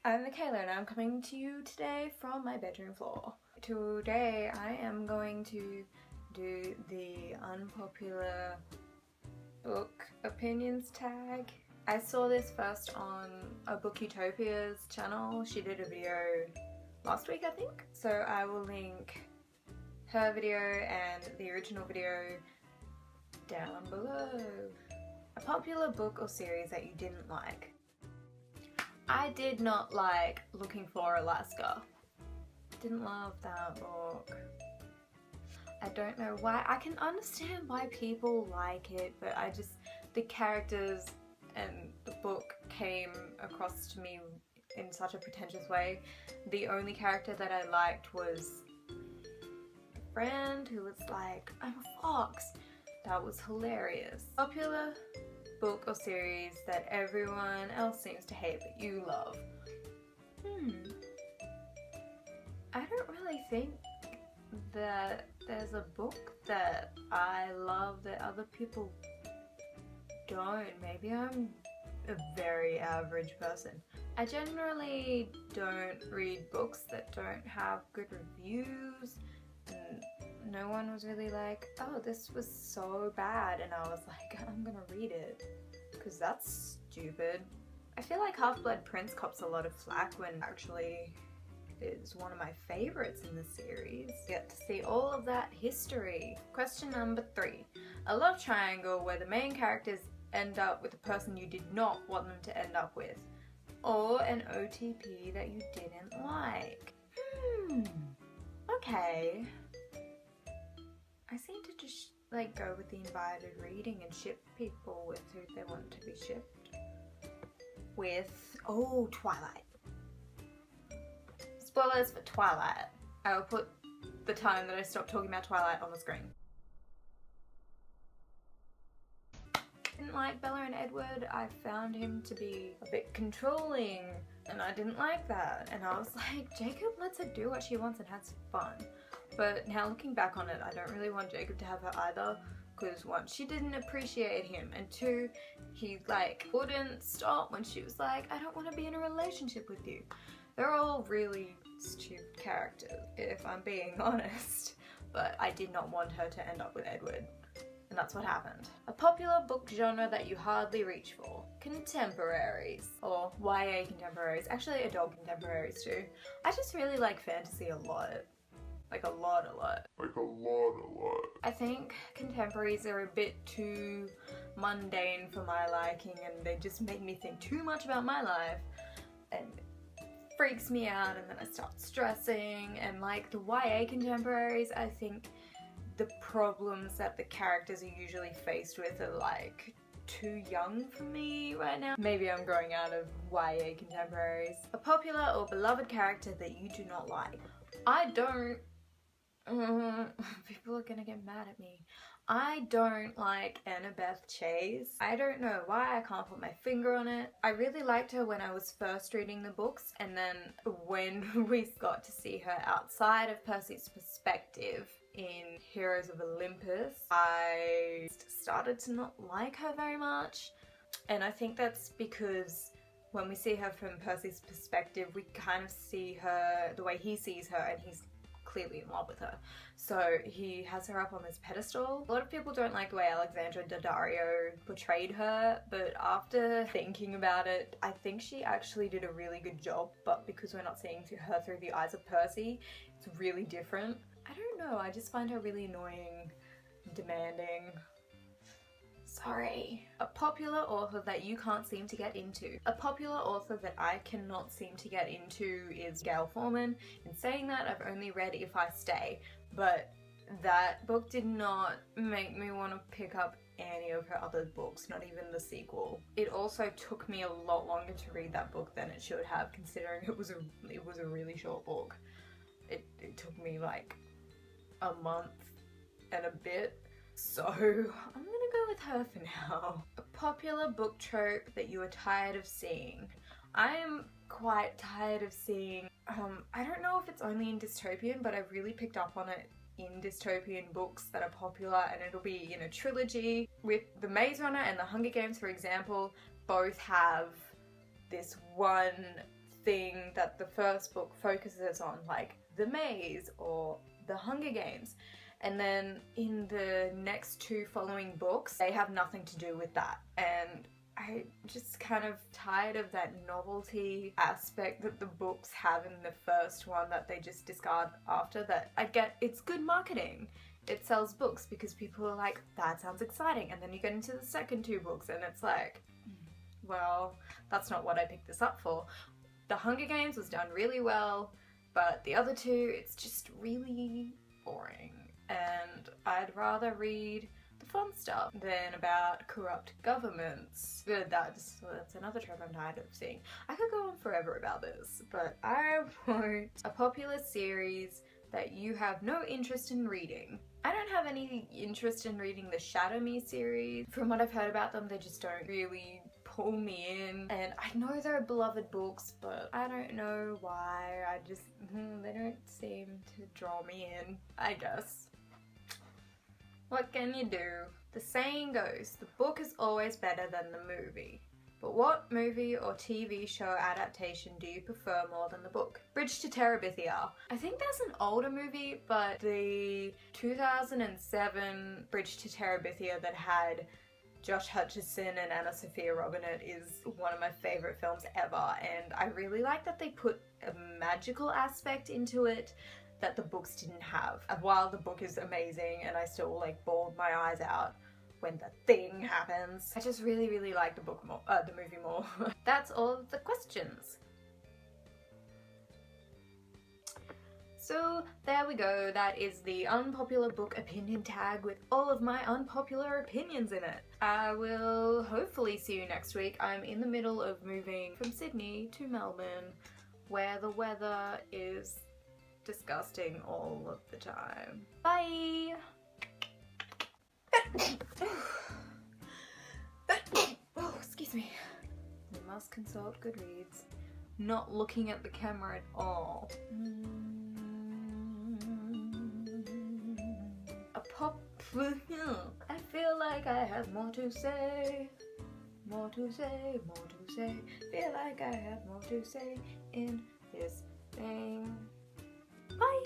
I'm Michaela and I'm coming to you today from my bedroom floor. Today I am going to do the unpopular book opinions tag. I saw this first on a Book Utopia's channel. She did a video last week, I think. So I will link her video and the original video down below. A popular book or series that you didn't like. I did not like Looking for Alaska. Didn't love that book. I don't know why. I can understand why people like it, but the characters and the book came across to me in such a pretentious way. The only character that I liked was Befriend, who was like, I'm a fox. That was hilarious. Popular book or series that everyone else seems to hate but you love. I don't really think that there's a book that I love that other people don't. Maybe I'm a very average person. I generally don't read books that don't have good reviews, and no one was really like, oh, this was so bad, and I was like, I'm gonna read it because that's stupid. I feel like Half-Blood Prince cops a lot of flack when actually is one of my favorites in the series. Get to see all of that history. Question number 3. A love triangle where the main characters end up with a person you did not want them to end up with, or an OTP that you didn't like. Okay. I seem to just like go with the invited reading and ship people with who they want to be shipped with. Oh, Twilight. Spoilers for Twilight. I will put the time that I stopped talking about Twilight on the screen. Didn't like Bella and Edward. I found him to be a bit controlling and I didn't like that. And I was like, Jacob lets her do what she wants and has fun. But now looking back on it, I don't really want Jacob to have her either, because 1, she didn't appreciate him, and 2, he like wouldn't stop when she was like, I don't want to be in a relationship with you. They're all really stupid characters, if I'm being honest. But I did not want her to end up with Edward, and that's what happened. A popular book genre that you hardly reach for. Contemporaries, or YA contemporaries, actually adult contemporaries too. I just really like fantasy a lot. Like a lot. I think contemporaries are a bit too mundane for my liking, and they just make me think too much about my life and it freaks me out, and then I start stressing. And like the YA contemporaries, I think the problems that the characters are usually faced with are like too young for me right now. Maybe I'm growing out of YA contemporaries. A popular or beloved character that you do not like. I don't people are gonna get mad at me. I don't like Annabeth Chase. I don't know why, I can't put my finger on it. I really liked her when I was first reading the books, and then when we got to see her outside of Percy's perspective in Heroes of Olympus, I started to not like her very much. And I think that's because when we see her from Percy's perspective, we kind of see her the way he sees her, and he's clearly in love with her. So he has her up on this pedestal. A lot of people don't like the way Alexandra Daddario portrayed her, but after thinking about it, I think she actually did a really good job, but because we're not seeing her through the eyes of Percy, it's really different. I don't know, I just find her really annoying, demanding. Sorry. A popular author that you can't seem to get into. A popular author that I cannot seem to get into is Gail Forman. In saying that, I've only read If I Stay, but that book did not make me want to pick up any of her other books, not even the sequel. It also took me a lot longer to read that book than it should have, considering it was a really short book. It took me like a month and a bit. So I'm gonna go with her for now. A popular book trope that you are tired of seeing. I am quite tired of seeing, I don't know if it's only in dystopian, but I've really picked up on it in dystopian books that are popular, and it'll be in a trilogy. With the Maze Runner and the Hunger Games, for example, both have this one thing that the first book focuses on, like the maze or the Hunger Games. And then in the next two following books, they have nothing to do with that. And I just kind of tired of that novelty aspect that the books have in the first one that they just discard after. That I get, it's good marketing. It sells books because people are like, that sounds exciting. And then you get into the second two books and it's like, well, that's not what I picked this up for. The Hunger Games was done really well, but the other two, it's just really boring. And I'd rather read the fun stuff than about corrupt governments. But that's another trope I'm tired of seeing. I could go on forever about this, but I want a popular series that you have no interest in reading. I don't have any interest in reading the Shadow Me series. From what I've heard about them, they just don't really pull me in. And I know they're beloved books, but I don't know why. I just, they don't seem to draw me in, I guess. What can you do? The saying goes, the book is always better than the movie. But what movie or TV show adaptation do you prefer more than the book? Bridge to Terabithia. I think that's an older movie, but the 2007 Bridge to Terabithia that had Josh Hutcherson and Anna Sophia Robb in it is one of my favourite films ever, and I really like that they put a magical aspect into it that the books didn't have. And while the book is amazing and I still like bawled my eyes out when the thing happens, I just really like the book more, the movie more. That's all of the questions. So there we go, that is the unpopular book opinion tag with all of my unpopular opinions in it. I will hopefully see you next week. I'm in the middle of moving from Sydney to Melbourne, where the weather is disgusting all of the time. Bye! Oh, excuse me. You must consult Goodreads. Not looking at the camera at all. I feel like I have more to say. More to say, more to say. Feel like I have more to say in this thing. Bye!